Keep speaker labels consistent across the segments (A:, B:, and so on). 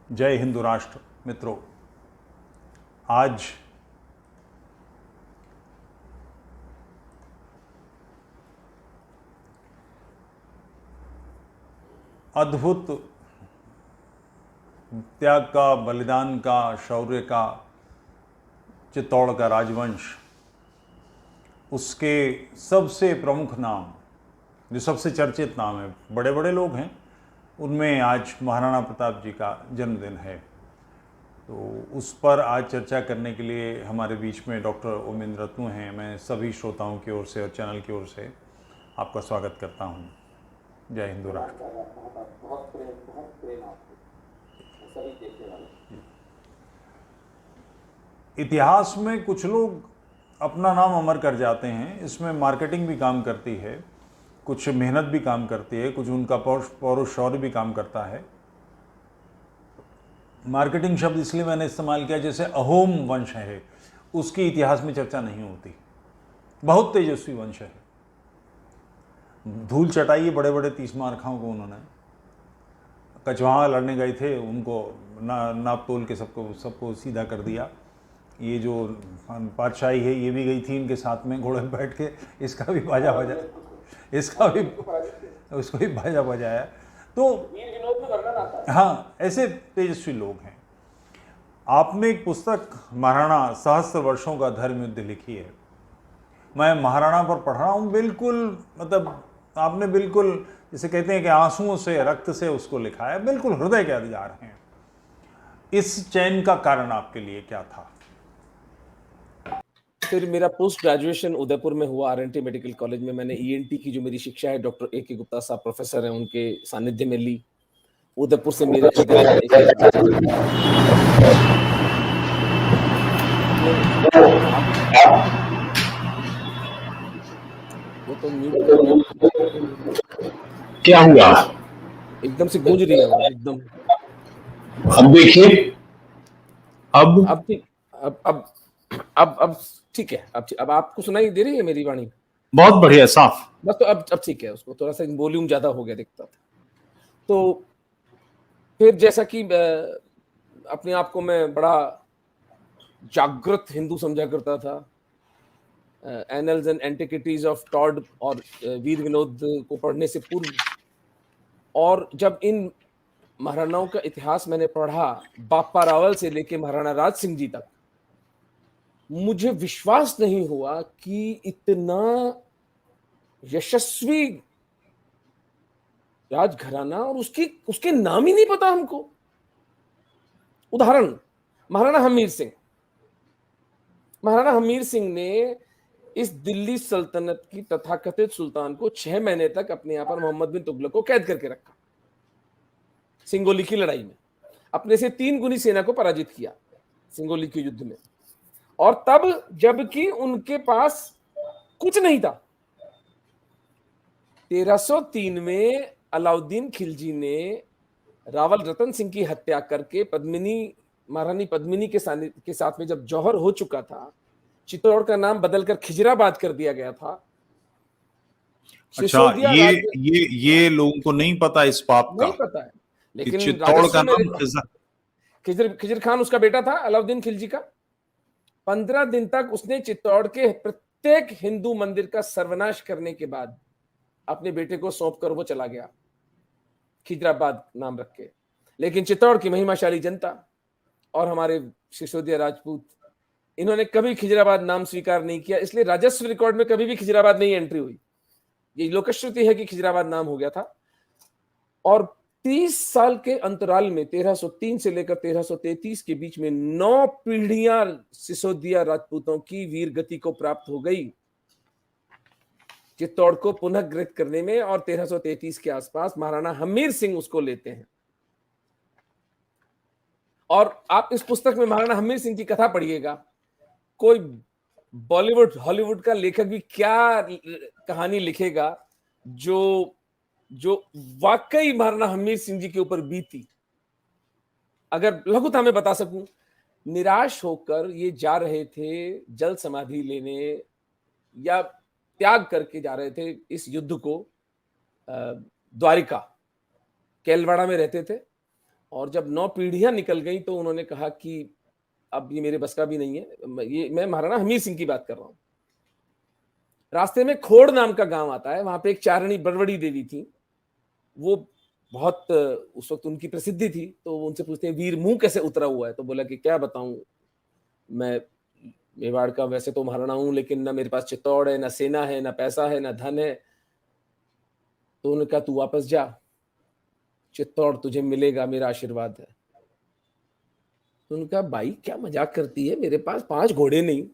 A: जय हिंदू राष्ट्र मित्रों। आज अद्भुत त्याग का, बलिदान का, शौर्य का चित्तौड़ का राजवंश, उसके सबसे प्रमुख नाम, जो सबसे चर्चित नाम है, बड़े बड़े लोग हैं, उनमें आज महाराणा प्रताप जी का जन्मदिन है। तो उस पर आज चर्चा करने के लिए हमारे बीच में डॉक्टर ओमेंद्र रत्नू हैं। मैं सभी श्रोताओं की ओर से और चैनल की ओर से आपका स्वागत करता हूं। जय हिंदू राष्ट्र।
B: बहुत प्रेम आपको सभी देखने वाले।
A: इतिहास में कुछ लोग अपना नाम अमर कर जाते हैं। इसमें मार्केटिंग भी काम करती है, कुछ मेहनत भी काम करती है, कुछ उनका पौरुष शौर्य भी काम करता है। मार्केटिंग शब्द इसलिए मैंने इस्तेमाल किया, जैसे अहोम वंश है, उसकी इतिहास में चर्चा नहीं होती। बहुत तेजस्वी वंश है, धूल चटाई बड़े बड़े तीसमारखाओं को। उन्होंने कचवाहा लड़ने गए थे, उनको नाप तोल के सबको सीधा कर दिया। ये जो पातशाही है, ये भी गई थी इनके साथ में घोड़े पर बैठ के, इसका भी बाजा बजा, इसका भी उसको भी बाजा बजाया। तो
B: वीर विनोद में वर्णन आता है।
A: हाँ, ऐसे तेजस्वी लोग हैं। आपने एक पुस्तक महाराणा सहस्त्र वर्षों का धर्म युद्ध लिखी है। मैं महाराणा पर पढ़ रहा हूँ, बिल्कुल मतलब आपने बिल्कुल जैसे कहते हैं कि आंसुओं से, रक्त से उसको लिखा है, बिल्कुल हृदय के अधिकार हैं। इस चयन का कारण आपके लिए क्या था?
B: फिर मेरा पोस्ट ग्रेजुएशन उदयपुर में हुआ, आरएनटी मेडिकल कॉलेज में। मैंने ईएनटी की जो मेरी शिक्षा है, डॉक्टर ए के गुप्ता साहब प्रोफेसर हैं, उनके सानिध्य में ली। उदयपुर से मेरे वो तो म्यूट कर,
C: क्या हुआ?
B: एकदम से गूंज रही है आवाज एकदम।
C: अब देखिए,
B: अब ठीक, अब ठीक है। अब आपको सुनाई दे रही है मेरी वाणी?
C: बहुत बढ़िया, साफ।
B: बस तो अब ठीक है। उसको थोड़ा सा वॉल्यूम ज्यादा हो गया दिखता था। तो फिर जैसा कि अपने आप को मैं बड़ा जागृत हिंदू समझा करता था, annals and antiquities of Tod और वीर विनोद को पढ़ने से पूर्व, और जब इन महाराणाओं का इतिहास मैंने पढ़ा, बापा रावल से लेके महाराणा राज सिंह जी तक, मुझे विश्वास नहीं हुआ कि इतना यशस्वी राजघराना, और उसके नाम ही नहीं पता हमको। उदाहरण, महाराणा हमीर सिंह। महाराणा हमीर सिंह ने इस दिल्ली सल्तनत की तथाकथित सुल्तान को 6 महीने तक अपने यहां पर मोहम्मद बिन तुगलक को कैद करके रखा। सिंगोली की लड़ाई में अपने से 3 गुनी सेना को पराजित किया सिंगोली के युद्ध में, और तब जबकि उनके पास कुछ नहीं था। 1303 में अलाउद्दीन खिलजी ने रावल रतन सिंह की हत्या करके महारानी पद्मिनी के साथ में जब जौहर हो चुका था, चित्तौड़ का नाम बदलकर खिजराबाद कर दिया गया था।
C: अच्छा, ये लोगों को नहीं पता इस बात का।
B: नहीं पता है, लेकिन
C: चित्तौड़ का नाम
B: खिजर खान उसका बेटा था, अलाउद्दीन खिलजी का। 15 दिन तक उसने चित्तौड़ के प्रत्येक हिंदू मंदिर का सर्वनाश करने के बाद अपने बेटे को सौंप कर वो चला गया, खिजराबाद नाम रख के। लेकिन चित्तौड़ की महिमाशाली जनता और हमारे सिसोदिया राजपूत, इन्होंने कभी खिजराबाद नाम स्वीकार नहीं किया, इसलिए राजस्व रिकॉर्ड में कभी भी खिजराबाद नहीं एंट्री हुई। ये लोकश्रुति है कि खिजराबाद नाम हो गया था। और 30 साल के अंतराल में 1303 से लेकर 1333 के बीच में 9 पीढ़ियां सिसोदिया राजपूतों की वीर गति को प्राप्त हो गई चित्तौड़ को पुनः ग्रहित करने में। और 1333 के आसपास महाराणा हमीर सिंह उसको लेते हैं। और आप इस पुस्तक में महाराणा हमीर सिंह की कथा पढ़िएगा। कोई बॉलीवुड हॉलीवुड का लेखक भी क्या कहानी लिखेगा जो वाकई महाराणा हमीर सिंह जी के ऊपर बीती। अगर लघुता में बता सकूं, निराश होकर ये जा रहे थे जल समाधि लेने, या त्याग करके जा रहे थे इस युद्ध को। द्वारिका केलवाड़ा में रहते थे, और जब 9 पीढ़ियां निकल गई तो उन्होंने कहा कि अब ये मेरे बस का भी नहीं है। ये मैं महाराणा हमीर सिंह की बात कर रहा हूं। रास्ते में खोड़ नाम का गांव आता है, वहां पे एक चारणी बरवड़ी देवी थी। वो बहुत उस वक्त उनकी प्रसिद्धि थी, तो वो उनसे पूछते हैं वीर मुंह कैसे उतरा हुआ है? तो बोला कि क्या बताऊं, मैं मेवाड़ का वैसे तो महाराणा हूं, लेकिन ना मेरे पास चित्तौड़ है, ना सेना है, ना पैसा है, ना धन है। तो उन्होंने कहा तू वापस जा, चित्तौड़ तुझे मिलेगा, मेरा आशीर्वाद है। तो उनका भाई क्या मजाक करती है, मेरे पास 5 घोड़े नहीं,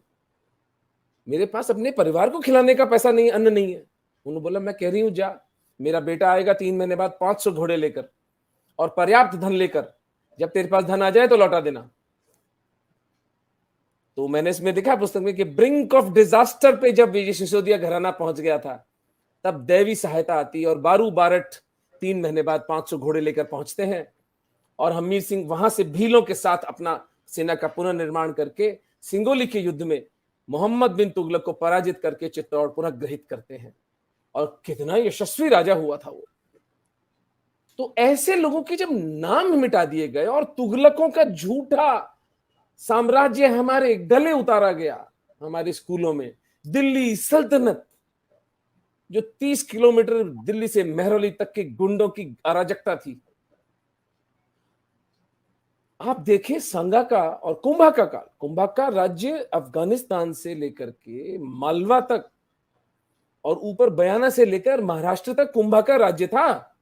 B: मेरे पास अपने परिवार को खिलाने का पैसा नहीं, अन्न नहीं है। उन्होंने बोला मैं कह रही हूं जा, मेरा बेटा आएगा 3 महीने बाद 500 घोड़े लेकर और पर्याप्त धन लेकर, जब तेरे पास धन आ जाए तो लौटा देना। तो मैंने इसमें देखा पुस्तक में कि ब्रिंक ऑफ डिजास्टर पे जब विजय सिसोदिया घराना पहुंच गया था, तब दैवी सहायता आती है और बारू बारठ 3 महीने बाद 500 घोड़े लेकर पहुंचते हैं और हमीर सिंह वहां से भीलों के साथ अपना सेना का पुनर्निर्माण करके सिंगोली के युद्ध में मोहम्मद बिन तुगलक को पराजित करके चित्तौड़ पुनः ग्रहित करते हैं। और कितना यशस्वी राजा हुआ था वो। तो ऐसे लोगों के जब नाम मिटा दिए गए और तुगलकों का झूठा साम्राज्य हमारे गले उतारा गया, हमारे स्कूलों में दिल्ली सल्तनत, जो 30 किलोमीटर दिल्ली से मेहरौली तक के गुंडों की अराजकता थी। आप देखें संगा का और कुंभा का काल, कुंभा का राज्य अफगानिस्तान से लेकर के मालवा तक और ऊपर बयाना से लेकर महाराष्ट्र तक कुंभा का राज्य था।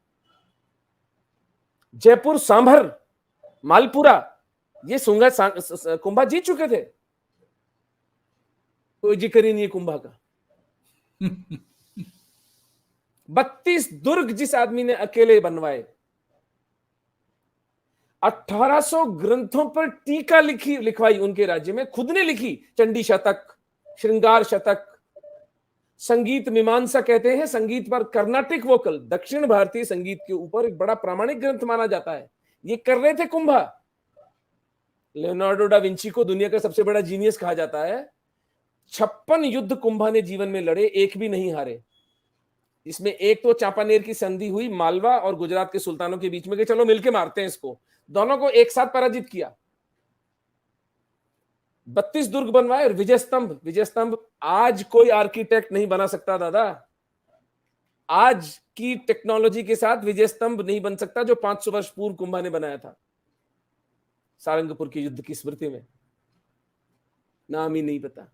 B: जयपुर, सांभर, मालपुरा, ये सुंगा कुंभा जीत चुके थे। कोई जिक्र ही नहीं है कुंभा का। 32 दुर्ग जिस आदमी ने अकेले बनवाए, 1800 ग्रंथों पर टीका लिखवाई उनके राज्य में, खुद ने लिखी। चंडी शतक, श्रृंगार शतक, संगीत मीमांसा कहते हैं संगीत पर, कर्नाटिक वोकल, दक्षिण भारतीय संगीत के ऊपर एक बड़ा प्रामाणिक ग्रंथ माना जाता है। ये कर रहे थे कुंभा। लियोनार्डो डा विंची को दुनिया का सबसे बड़ा जीनियस कहा जाता है। 56 युद्ध कुंभा ने जीवन में लड़े, एक भी नहीं हारे। इसमें एक तो चांपानेर की संधि हुई मालवा और गुजरात के सुल्तानों के बीच में कि चलो मिलके मारते हैं इसको, दोनों को एक साथ पराजित किया। 32 दुर्ग बनवाए और विजय स्तंभ आज कोई आर्किटेक्ट नहीं बना सकता दादा। आज की टेक्नोलॉजी के साथ विजय स्तंभ नहीं बन सकता जो 500 वर्ष पूर्व कुंभा ने बनाया था सारंगपुर के युद्ध की स्मृति में। नाम ही नहीं पता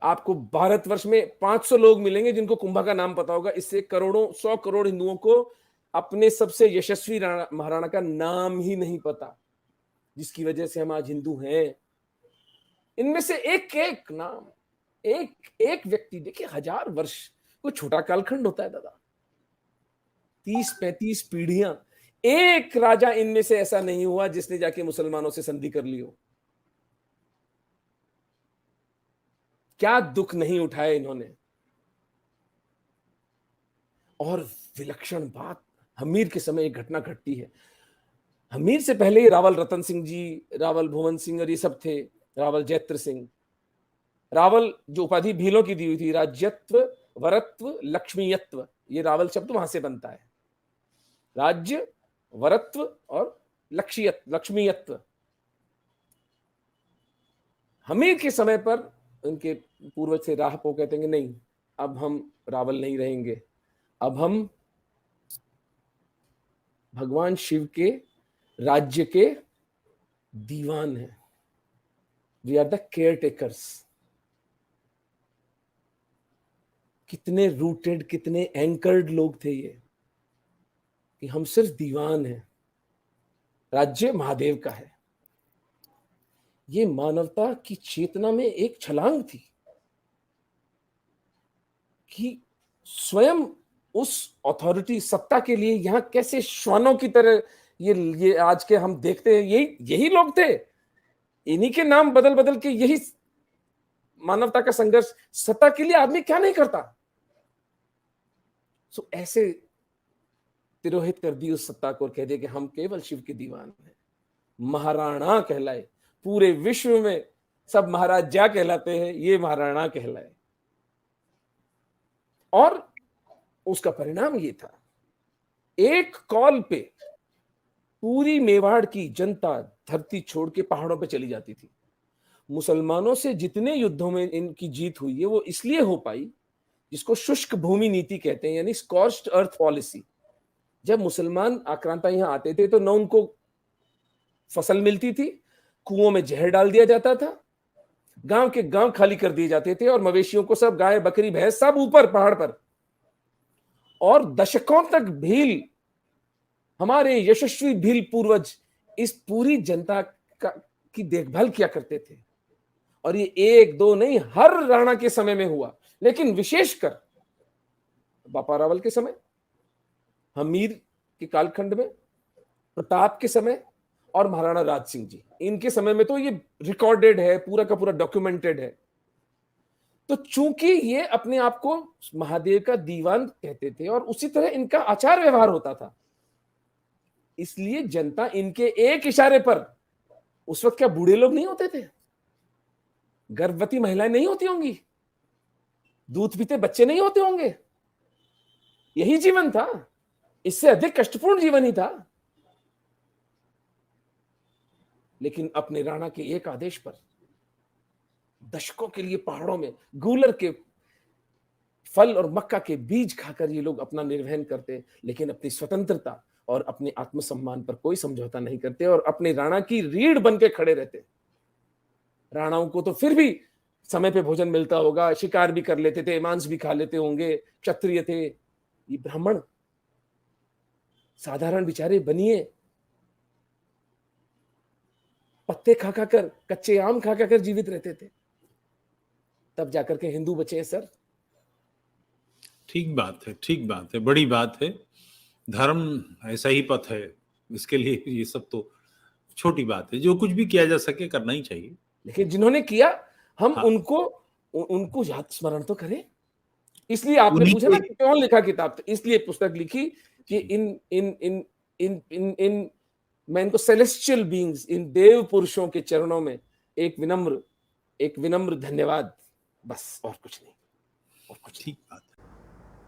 B: आपको। भारतवर्ष में 500 लोग मिलेंगे जिनको कुंभा का नाम पता होगा। इससे करोड़ों 100 करोड़ हिंदुओं को अपने सबसे यशस्वी महाराणा का नाम ही नहीं पता, जिसकी वजह से हम आज हिंदू हैं। इनमें से एक एक नाम, एक व्यक्ति, देखिए 1000 वर्ष कोई छोटा कालखंड होता है दादा। 30-35 पीढ़ियां, एक राजा इनमें से ऐसा नहीं हुआ जिसने जाके मुसलमानों से संधि कर ली हो। क्या दुख नहीं उठाए इन्होंने। और विलक्षण बात, हमीर के समय एक घटना घटती है। हमीर से पहले रावल रतन सिंह जी, रावल भुवन सिंह और ये सब थे, रावल जैत्र सिंह। रावल जो उपाधि भीलों की दी हुई थी, राज्यत्व, वरत्व, लक्ष्मीयत्व, ये रावल शब्द वहां से बनता है। राज्य, वरत्व और लक्ष्मीयत्व। हमीर के समय पर उनके पूर्वज से राह पो कहते हैं नहीं, अब हम रावल नहीं रहेंगे, अब हम भगवान शिव के राज्य के दीवान हैं। We are the caretakers. कितने रूटेड, कितने एंकर्ड लोग थे ये, कि हम सिर्फ दीवान हैं, राज्य महादेव का है। ये मानवता की चेतना में एक छलांग थी कि स्वयं उस अथॉरिटी, सत्ता के लिए यहां कैसे श्वानों की तरह ये आज के हम देखते हैं, यही लोग थे। इन्हीं के नाम बदल बदल के यही मानवता का संघर्ष। सत्ता के लिए आदमी क्या नहीं करता। सो ऐसे तिरोहित कर दी उस सत्ता को और कह दिया कि हम केवल शिव के दीवान हैं, महाराणा कहलाए। पूरे विश्व में सब महाराजा कहलाते हैं, ये महाराणा कहलाए। और उसका परिणाम ये था एक कॉल पे पूरी मेवाड़ की जनता धरती छोड़ के पहाड़ों पे चली जाती थी। मुसलमानों से जितने युद्धों में इनकी जीत हुई है वो इसलिए हो पाई, जिसको शुष्क भूमि नीति कहते हैं, यानी स्कॉर्च्ड अर्थ पॉलिसी। जब मुसलमान आक्रांता यहां आते थे तो न उनको फसल मिलती थी, कुओं में जहर डाल दिया जाता था, गांव के गांव खाली कर दिए जाते थे और मवेशियों को सब, गाय बकरी भैंस सब ऊपर पहाड़ पर। और दशकों तक भील, हमारे यशस्वी भील पूर्वज इस पूरी जनता की देखभाल किया करते थे। और ये एक दो नहीं, हर राणा के समय में हुआ, लेकिन विशेषकर बापा रावल के समय, हमीर के कालखंड में, प्रताप के समय और महाराणा राज सिंह जी, इनके समय में तो ये रिकॉर्डेड है, पूरा का पूरा डॉक्यूमेंटेड है। तो चूंकि ये अपने आप को महादेव का दीवान कहते थे और उसी तरह इनका आचार व्यवहार होता था, इसलिए जनता इनके एक इशारे पर, उस वक्त क्या बूढ़े लोग नहीं होते थे, गर्भवती महिलाएं नहीं होती होंगी, दूध पीते बच्चे नहीं होते होंगे, यही जीवन था, इससे अधिक कष्टपूर्ण जीवन ही था। लेकिन अपने राणा के एक आदेश पर दशकों के लिए पहाड़ों में गूलर के फल और मक्का के बीज खाकर ये लोग अपना निर्वहन करते, लेकिन अपनी स्वतंत्रता और अपने आत्मसम्मान पर कोई समझौता नहीं करते और अपने राणा की रीढ़ बन के खड़े रहते। राणाओं को तो फिर भी समय पे भोजन मिलता होगा, शिकार भी कर लेते थे, मांस भी खा लेते होंगे, क्षत्रिय थे। ये ब्राह्मण साधारण बेचारे बनिए पत्ते खा खाकर, कच्चे आम खा खाकर जीवित रहते थे, तब जाकर के हिंदू बचे सर।
C: ठीक बात है, ठीक बात है, बड़ी बात है। धर्म ऐसा ही पथ है, इसके लिए ये सब तो छोटी बात है। जो कुछ भी किया जा सके करना ही चाहिए।
B: लेकिन जिन्होंने किया, हम
C: हाँ।
B: उनको याद स्मरण तो करें। इसलिए आपने पूछा ना कि कौन लिखा किताब, तो इसलिए पुस्तक लिखी कि इन मैं इनको सेलेस्टियल बीइंग्स, इन देव पुरुषों के चरणों में एक विनम्र धन्यवाद, बस, और कुछ नहीं, और कुछ।
C: ठीक बात है।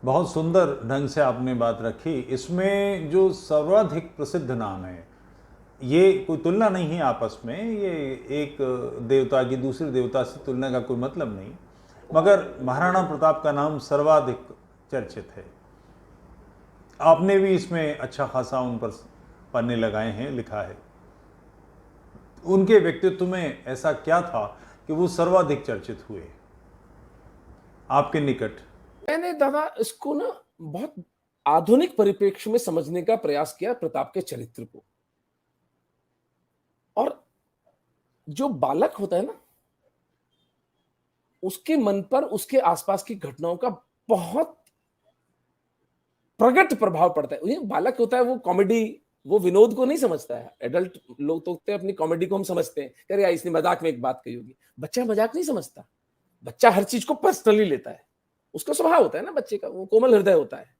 A: बहुत सुंदर ढंग से आपने बात रखी। इसमें जो सर्वाधिक प्रसिद्ध नाम है, ये कोई तुलना नहीं है आपस में, ये एक देवता की दूसरे देवता से तुलना का कोई मतलब नहीं, मगर महाराणा प्रताप का नाम सर्वाधिक चर्चित है। आपने भी इसमें अच्छा खासा उन पर पन्ने लगाए हैं, लिखा है। उनके व्यक्तित्व में ऐसा क्या था कि वो सर्वाधिक चर्चित हुए आपके निकट?
B: मैंने दादा इसको ना बहुत आधुनिक परिप्रेक्ष्य में समझने का प्रयास किया, प्रताप के चरित्र को। और जो बालक होता है ना, उसके मन पर उसके आसपास की घटनाओं का बहुत प्रगट प्रभाव पड़ता है। बालक होता है वो कॉमेडी, वो विनोद को नहीं समझता है। एडल्ट लोग तो अपनी कॉमेडी को हम समझते हैं, कह रहे इसने मजाक में एक बात कही होगी। बच्चा मजाक नहीं समझता, बच्चा हर चीज को पर्सनली लेता है, उसका स्वभाव होता है ना बच्चे का, वो कोमल हृदय होता है।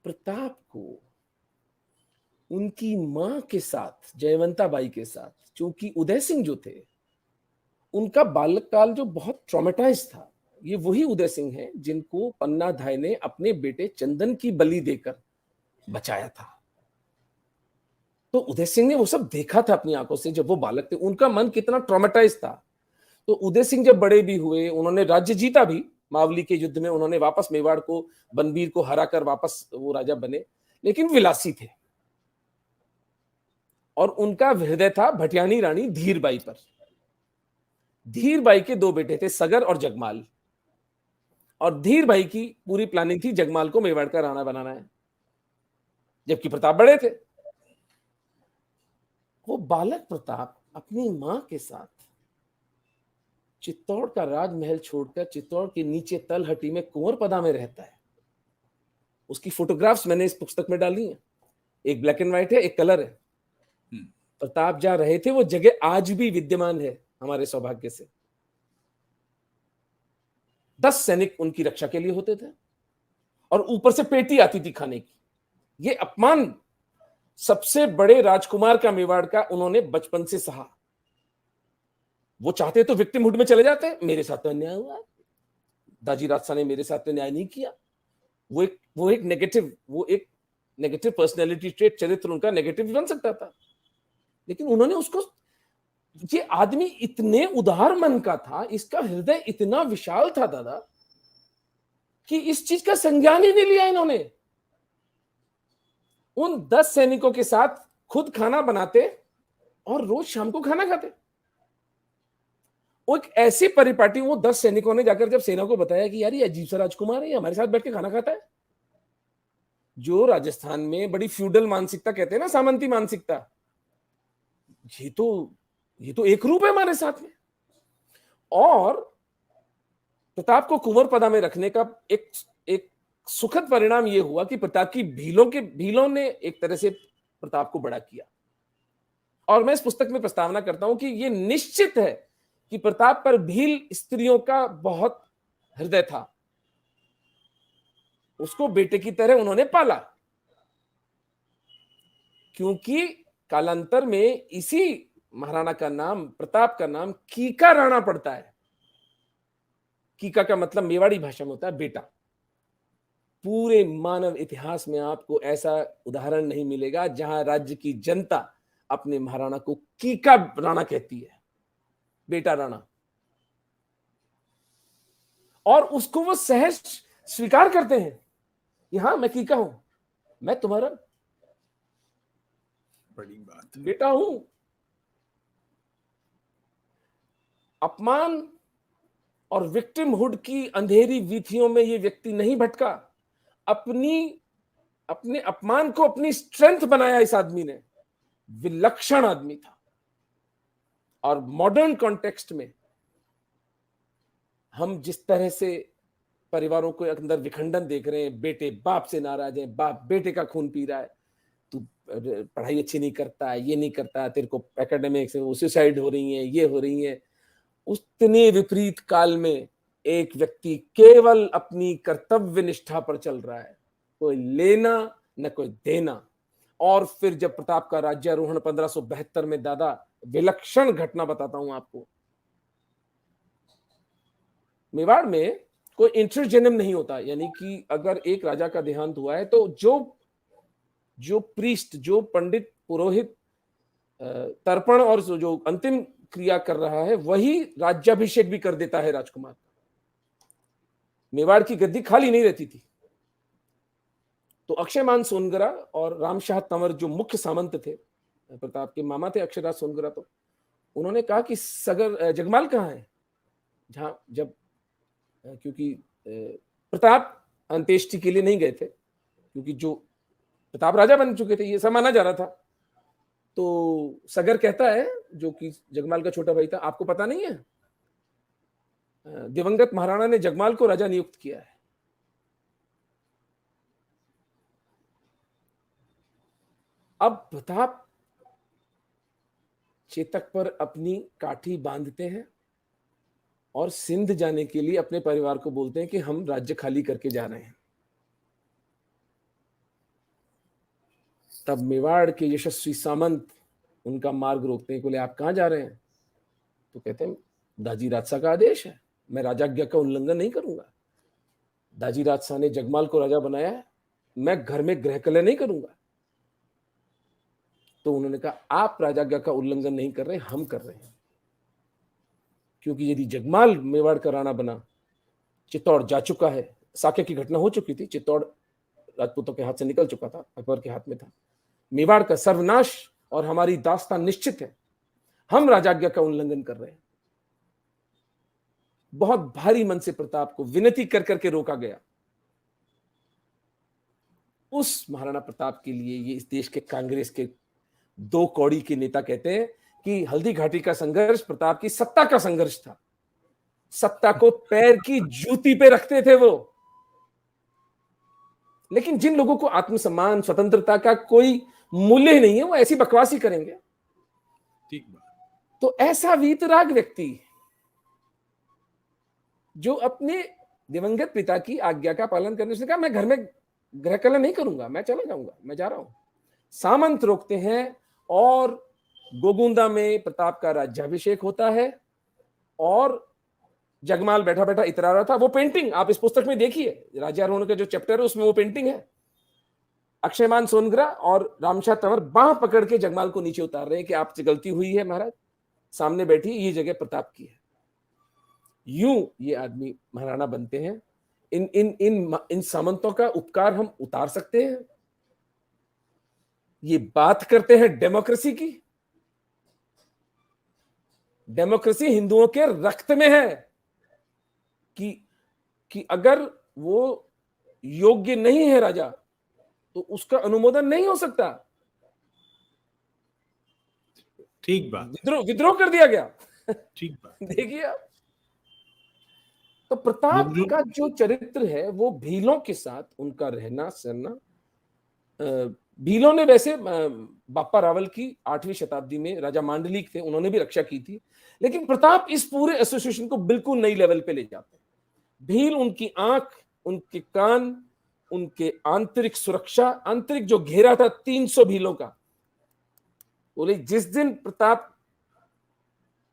B: प्रताप को उनकी मां के साथ, जयवंता बाई के साथ, चूंकि उदय सिंह जो थे, उनका बाल्यकाल जो बहुत ट्रॉमेटाइज था, ये वही उदय सिंह हैं जिनको पन्ना धाय ने अपने बेटे चंदन की बलि देकर बचाया था। तो उदय सिंह ने वो सब देखा था अपनी आंखों से जब वो बालक थे, उनका मन कितना ट्रॉमेटाइज था। तो उदय सिंह जब बड़े भी हुए, उन्होंने राज्य जीता भी, मावली के युद्ध में उन्होंने वापस मेवाड़ को, बनबीर को हराकर वापस वो राजा बने, लेकिन विलासी थे। और उनका हृदय था भटियानी रानी धीरबाई पर। धीरबाई के दो बेटे थे, सगर और जगमाल, और धीरबाई की पूरी प्लानिंग थी जगमाल को मेवाड़ का राणा बनाना है, जबकि प्रताप बड़े थे। वो बालक प्रताप अपनी मां के साथ चित्तौड़ का राजमहल छोड़कर चित्तौड़ के नीचे तलहटी में कुंवरपदा में रहता है। उसकी फोटोग्राफ्स मैंने इस पुस्तक में डाली हैं, एक ब्लैक एंड व्हाइट है, एक कलर है। प्रताप जहां रहे थे वो जगह आज भी विद्यमान है हमारे सौभाग्य से। 10 सैनिक उनकी रक्षा के लिए होते थे और ऊपर से पेटी आती थी खाने की। ये अपमान सबसे बड़े राजकुमार का मेवाड़ का उन्होंने बचपन से सहा। वो चाहते तो विक्टिमहुड में चले जाते, मेरे साथ तो अन्याय हुआ, दाजी राजसा ने मेरे साथ तो न्याय नहीं किया। वो एक नेगेटिव पर्सनैलिटी ट्रेट, चरित्र उनका नेगेटिव भी बन सकता था, लेकिन उन्होंने उसको, ये आदमी इतने उदार मन का था, इसका हृदय इतना विशाल था दादा, कि इस चीज का संज्ञान ही नहीं लिया इन्होंने। उन 10 सैनिकों के साथ खुद खाना बनाते और रोज शाम को खाना खाते। वो एक ऐसी परिपाटी, वो 10 सैनिकों ने जाकर जब सेना को बताया कि यार ये अजीब सा राजकुमार है, हमारे साथ बैठ के खाना खाता है, जो राजस्थान में बड़ी फ्यूडल मानसिकता कहते हैं ना, सामंती मानसिकता, ये तो एक रूप है हमारे साथ में। और प्रताप को कुंवर में रखने का एक सुखद परिणाम यह हुआ कि प्रताप की भीलों ने एक तरह से प्रताप को बड़ा किया। और मैं इस पुस्तक में प्रस्तावना करता हूं कि यह निश्चित है कि प्रताप पर भील स्त्रियों का बहुत हृदय था, उसको बेटे की तरह उन्होंने पाला, क्योंकि कालांतर में इसी महाराणा का नाम, प्रताप का नाम कीका राणा पड़ता है। कीका का मतलब मेवाड़ी भाषा में होता है बेटा। पूरे मानव इतिहास में आपको ऐसा उदाहरण नहीं मिलेगा जहां राज्य की जनता अपने महाराणा को कीका राणा कहती है, बेटा राणा, और उसको वो सहज स्वीकार करते हैं, यहां मैं कीका हूं, मैं तुम्हारा
C: बड़ी बात है।
B: बेटा हूं। अपमान और विक्टिमहुड की अंधेरी वीथियों में ये व्यक्ति नहीं भटका, अपने अपमान को अपनी स्ट्रेंथ बनाया इस आदमी ने। विलक्षण आदमी था। और मॉडर्न कॉन्टेक्स्ट में हम जिस तरह से परिवारों के अंदर विखंडन देख रहे हैं, बेटे बाप से नाराज है, बाप बेटे का खून पी रहा है, तू पढ़ाई अच्छी नहीं करता, ये नहीं करता, तेरे को एकेडमिक्स में सुसाइड हो रही है, ये हो रही है। उतने विपरीत काल में एक व्यक्ति केवल अपनी कर्तव्य निष्ठा पर चल रहा है, कोई लेना न कोई देना। और फिर जब प्रताप का राज्यारोहण 1572 में, दादा विलक्षण घटना बताता हूं आपको, मेवाड़ में कोई इंटरजेनम नहीं होता, यानी कि अगर एक राजा का देहांत हुआ है तो जो प्रीस्ट, जो पंडित पुरोहित तर्पण और जो अंतिम क्रिया कर रहा है, वही राज्याभिषेक भी कर देता है राजकुमार। मेवाड़ की गद्दी खाली नहीं रहती थी। तो अक्षयमान सोनगरा और रामशाह तंवर जो मुख्य सामंत थे, प्रताप के मामा थे अक्षयराज सोनगरा, तो उन्होंने कहा कि सगर जगमाल कहाँ है, जहां जब, क्योंकि प्रताप अंत्येष्टि के लिए नहीं गए थे, क्योंकि जो प्रताप राजा बन चुके थे, ये सब माना जा रहा था। तो सगर कहता है, जो कि जगमाल का छोटा भाई था, आपको पता नहीं है, दिवंगत महाराणा ने जगमाल को राजा नियुक्त किया है। अब प्रताप चेतक पर अपनी काठी बांधते हैं और सिंध जाने के लिए अपने परिवार को बोलते हैं कि हम राज्य खाली करके जा रहे हैं। तब मेवाड़ के यशस्वी सामंत उनका मार्ग रोकते हैं, बोले आप कहां जा रहे हैं? तो कहते हैं दाजी राजसा का आदेश है, मैं राजाज्ञा का उल्लंघन नहीं करूंगा। दाजी राजसा ने जगमाल को राजा बनाया है, मैं घर में गृह कलह नहीं करूंगा। तो उन्होंने कहा आप राजाज्ञा का उल्लंघन नहीं कर रहे, हम कर रहे हैं। क्योंकि यदि जगमाल मेवाड़ का राणा बना, चित्तौड़ जा चुका है, साक्य की घटना हो चुकी थी, चित्तौड़ राजपूतों के हाथ से निकल चुका था, अकबर के हाथ में था। मेवाड़ का सर्वनाश और हमारी दास्तान निश्चित है, हम राजाज्ञा का उल्लंघन कर रहे हैं। बहुत भारी मन से प्रताप को विनती कर करके रोका गया। उस महाराणा प्रताप के लिए ये इस देश के कांग्रेस के दो कौड़ी के नेता कहते हैं कि हल्दी घाटी का संघर्ष प्रताप की सत्ता का संघर्ष था। सत्ता को पैर की जूती पे रखते थे वो। लेकिन जिन लोगों को आत्मसम्मान, स्वतंत्रता का कोई मूल्य ही नहीं है, वो ऐसी बकवास ही करेंगे।
C: ठीक बात।
B: तो ऐसा वीतराग व्यक्ति जो अपने दिवंगत पिता की आज्ञा का पालन करने से कहा मैं घर में गृह कलह नहीं करूंगा, मैं चला जाऊंगा, मैं जा रहा हूं। सामंत रोकते हैं और गोगुंदा में प्रताप का राज्याभिषेक होता है और जगमाल बैठा बैठा इतरा रहा था। वो पेंटिंग आप इस पुस्तक में देखिए, राज्यारोहण का जो चैप्टर है उसमें वो पेंटिंग है। अक्षयमान सोनग्रा और रामशाह तंवर बांह पकड़ के जगमाल को नीचे उतार रहे हैं कि आपसे गलती हुई है महाराज, सामने बैठी ये जगह प्रताप की है। यूं ये आदमी महाराणा बनते हैं। इन सामंतों का उपकार हम उतार सकते हैं? ये बात करते हैं डेमोक्रेसी की। डेमोक्रेसी हिंदुओं के रक्त में है कि अगर वो योग्य नहीं है राजा तो उसका अनुमोदन नहीं हो सकता।
C: ठीक बात,
B: विद्रोह कर दिया गया।
C: ठीक बात।
B: देखिए आप, तो प्रताप का जो चरित्र है वो भीलों के साथ उनका रहना सहना, भीलों ने वैसे बापा रावल की 8वीं शताब्दी में राजा मांडलिक थे, उन्होंने भी रक्षा की थी, लेकिन प्रताप इस पूरे एसोसिएशन को बिल्कुल नई लेवल पे ले जाते हैं। भील उनकी आंख, उनके कान, उनके आंतरिक सुरक्षा, आंतरिक जो घेरा था 300 भीलों का। बोले जिस दिन प्रताप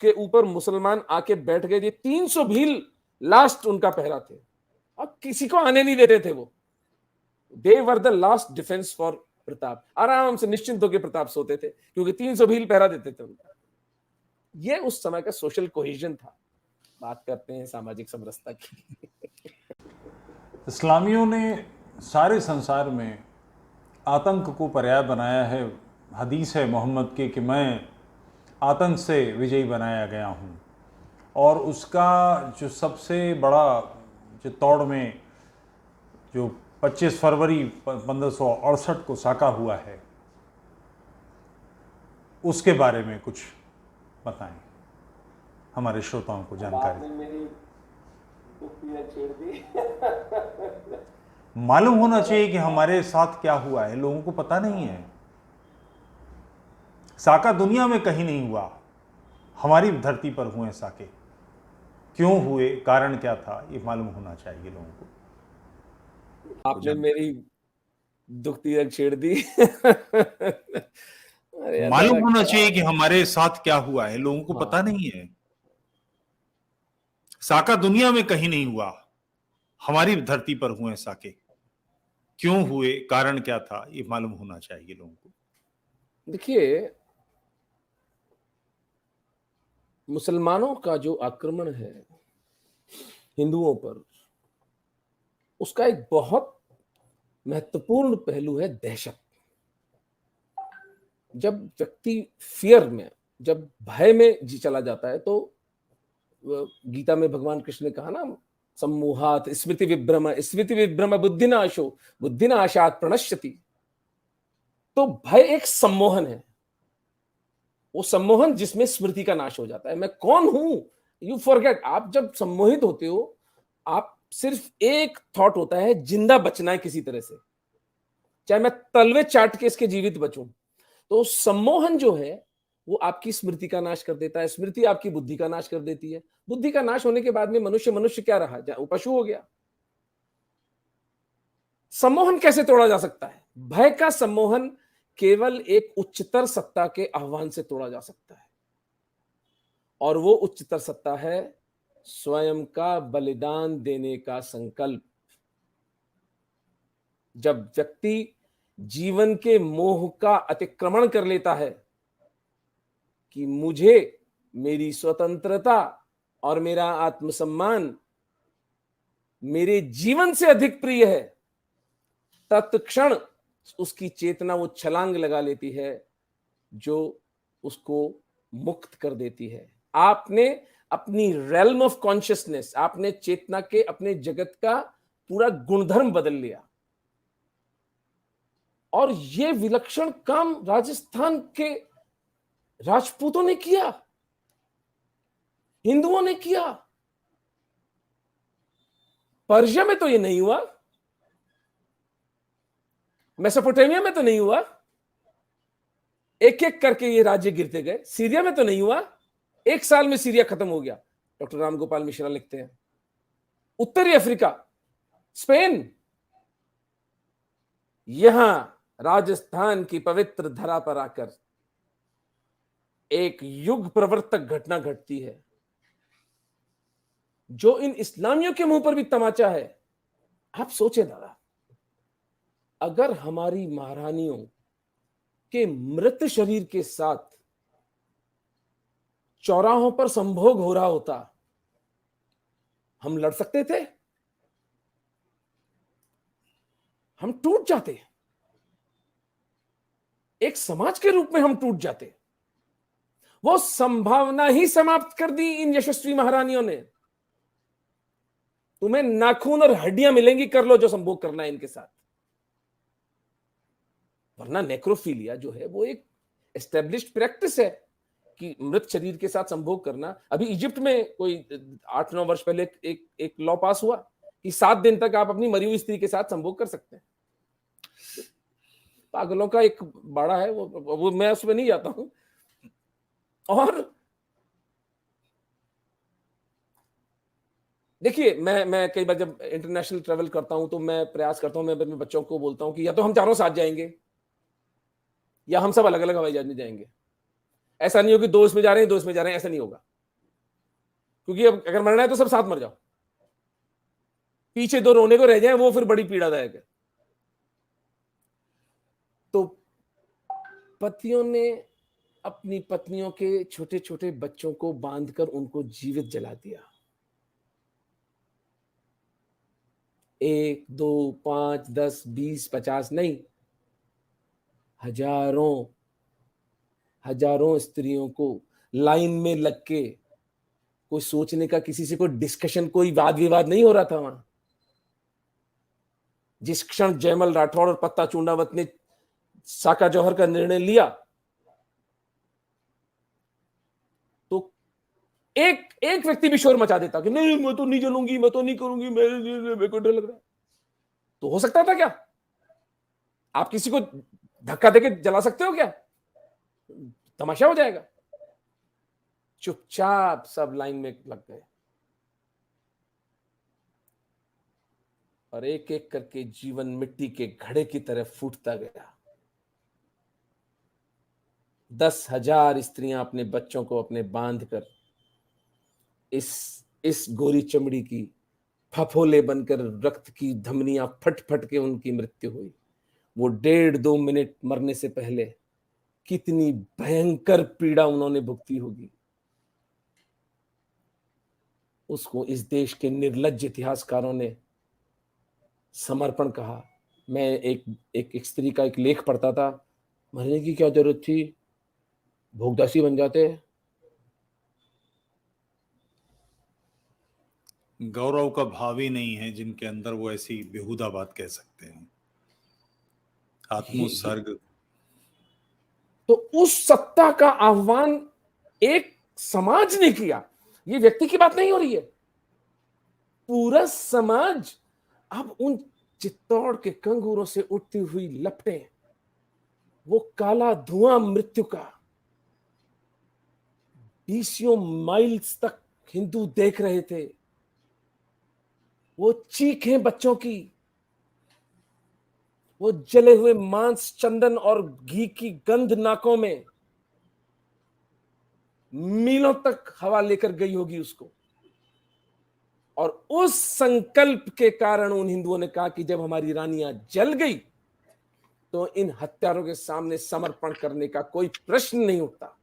B: के ऊपर मुसलमान आके बैठ गए थे, 300 भील लास्ट उनका पहरा थे और किसी को आने नहीं देते थे वो। They were the last defence for Pratap. आराम से निश्चिंत होकर प्रताप सोते थे क्योंकि 300 भील पहरा देते थे उनका। ये उस समय का सोशल कोहेजन था। बात करते हैं सामाजिक समरसता की।
A: इस्लामियों ने सारे संसार में आतंक को पर्याय बनाया है। हदीस है मोहम्मद के कि मैं आतंक से विजयी बनाया गया हूँ, और उसका जो सबसे बड़ा जो तोड़ में जो 25 फरवरी 1568 को साका हुआ है, उसके बारे में कुछ बताएं हमारे श्रोताओं को जानकारी। मालूम होना चाहिए कि हमारे साथ क्या हुआ है, लोगों को पता नहीं है। साका दुनिया में कहीं नहीं हुआ, हमारी धरती पर हुए साके। क्यों हुए, कारण क्या था, ये मालूम होना चाहिए लोगों को।
B: आपने मेरी दुखती रग छेड़ दी।
C: मालूम होना चाहिए कि हमारे साथ क्या हुआ है, लोगों को पता नहीं है। साका दुनिया में कहीं नहीं हुआ, हमारी धरती पर हुए साके। क्यों हुए, कारण क्या था, ये मालूम होना चाहिए लोगों को।
B: देखिए, मुसलमानों का जो आक्रमण है हिंदुओं पर, उसका एक बहुत महत्वपूर्ण पहलू है दहशत। जब व्यक्ति फियर में, जब भय में जी चला जाता है, तो गीता में भगवान कृष्ण ने कहा ना, सम्मोहात स्मृति विभ्रम बुद्धिनाशो बुद्धिनाशात प्रणश्यति। तो भय एक सम्मोहन है, वो सम्मोहन जिसमें स्मृति का नाश हो जाता है। मैं कौन हूं, यू फॉरगेट। आप जब सम्मोहित होते हो, आप सिर्फ एक थॉट होता है, जिंदा बचना है किसी तरह से, चाहे मैं तलवे चाट के इसके जीवित बचूं। तो सम्मोहन जो है वो आपकी स्मृति का नाश कर देता है, स्मृति आपकी बुद्धि का नाश कर देती है। बुद्धि का नाश होने के बाद में मनुष्य क्या रहा, वो पशु हो गया। सम्मोहन कैसे तोड़ा जा सकता है? भय का सम्मोहन केवल एक उच्चतर सत्ता के आह्वान से तोड़ा जा सकता है, और वो उच्चतर सत्ता है स्वयं का बलिदान देने का संकल्प। जब व्यक्ति जीवन के मोह का अतिक्रमण कर लेता है कि मुझे मेरी स्वतंत्रता और मेरा आत्मसम्मान मेरे जीवन से अधिक प्रिय है, तत्क्षण उसकी चेतना वो छलांग लगा लेती है जो उसको मुक्त कर देती है। आपने अपनी रेल्म ऑफ कॉन्शियसनेस, आपने चेतना के अपने जगत का पूरा गुणधर्म बदल लिया। और ये विलक्षण काम राजस्थान के राजपूतों ने किया, हिंदुओं ने किया। पर्शिया में तो ये नहीं हुआ, मेसोपोटामिया में तो नहीं हुआ, एक एक करके ये राज्य गिरते गए। सीरिया में तो नहीं हुआ, 1 साल में सीरिया खत्म हो गया। डॉक्टर राम गोपाल मिश्रा लिखते हैं। उत्तरी अफ्रीका, स्पेन, यहां राजस्थान की पवित्र धरा पर आकर एक युग प्रवर्तक घटना घटती है जो इन इस्लामियों के मुंह पर भी तमाचा है। आप सोचे दादा, अगर हमारी महारानियों के मृत शरीर के साथ चौराहों पर संभोग हो रहा होता, हम लड़ सकते थे? हम टूट जाते, एक समाज के रूप में हम टूट जाते। वो संभावना ही समाप्त कर दी इन यशस्वी महारानियों ने। तुम्हें नाखून और हड्डियां मिलेंगी, कर लो जो संभोग करना है इनके साथ। वरना नेक्रोफिलिया जो है वो एक एस्टेब्लिश्ड प्रैक्टिस है कि मृत शरीर के साथ संभोग करना। अभी इजिप्ट में कोई 8-9 वर्ष पहले एक लॉ पास हुआ कि 7 दिन तक आप अपनी मरी हुई स्त्री के साथ संभोग कर सकते हैं। पागलों का एक बाड़ा है वो मैं उसमें नहीं जाता हूं। और देखिए, मैं कई बार जब इंटरनेशनल ट्रेवल करता हूं तो मैं प्रयास करता हूं, मैं अपने बच्चों को बोलता हूं कि या तो हम चारों साथ जाएंगे या हम सब अलग अलग हवाई जहाज में जाएंगे। ऐसा नहीं हो कि 2 इसमें जा रहे हैं 2 इसमें जा रहे हैं, ऐसा नहीं होगा। क्योंकि अब अगर मरना है तो सब साथ मर जाओ, पीछे 2 रोने को रह जाए, वो फिर बड़ी पीड़ादायक है। तो पतियों ने अपनी पत्नियों के छोटे छोटे बच्चों को बांधकर उनको जीवित जला दिया। 1, 2, 5, 10, 20, 50 नहीं, हजारों स्त्रियों को लाइन में लग के, कोई सोचने का, किसी से कोई डिस्कशन, कोई वाद विवाद नहीं हो रहा था वहां। जिस क्षण जयमल राठौड़ और पत्ता चूंडावत ने साका जौहर का निर्णय लिया तो एक व्यक्ति भी शोर मचा देता कि नहीं मैं तो नहीं जलूंगी, मैं तो नहीं करूंगी, मेरे को डर लग रहा है। तो हो सकता था क्या? आप किसी को धक्का देके जला सकते हो क्या? तमाशा हो जाएगा। चुपचाप सब लाइन में लग गए और एक एक करके जीवन मिट्टी के घड़े की तरह फूटता गया। 10,000 स्त्रियां अपने बच्चों को अपने बांध कर इस गोरी चमड़ी की फफोले बनकर रक्त की धमनियां फट फट के उनकी मृत्यु हुई। वो 1.5-2 मिनट मरने से पहले कितनी भयंकर पीड़ा उन्होंने भुगती होगी, उसको इस देश के निर्लज्ज इतिहासकारों ने समर्पण कहा। मैं एक स्त्री का एक लेख पढ़ता था, मरने की क्या जरूरत थी, भोगदासी बन जाते।
C: गौरव का भाव ही नहीं है जिनके अंदर वो ऐसी बेहुदा बात कह सकते हैं, आत्मोत्सर्ग।
B: तो उस सत्ता का आह्वान एक समाज ने किया। ये व्यक्ति की बात नहीं हो रही है, पूरा समाज। अब उन चित्तौड़ के कंगूरों से उठती हुई लपटें, वो काला धुआं मृत्यु का 20 माइल्स तक हिंदू देख रहे थे। वो चीखें बच्चों की, वो जले हुए मांस, चंदन और घी की गंध नाकों में, मीलों तक हवा लेकर गई होगी उसको। और उस संकल्प के कारण उन हिंदुओं ने कहा कि जब हमारी रानियां जल गई तो इन हत्यारों के सामने समर्पण करने का कोई प्रश्न नहीं उठता।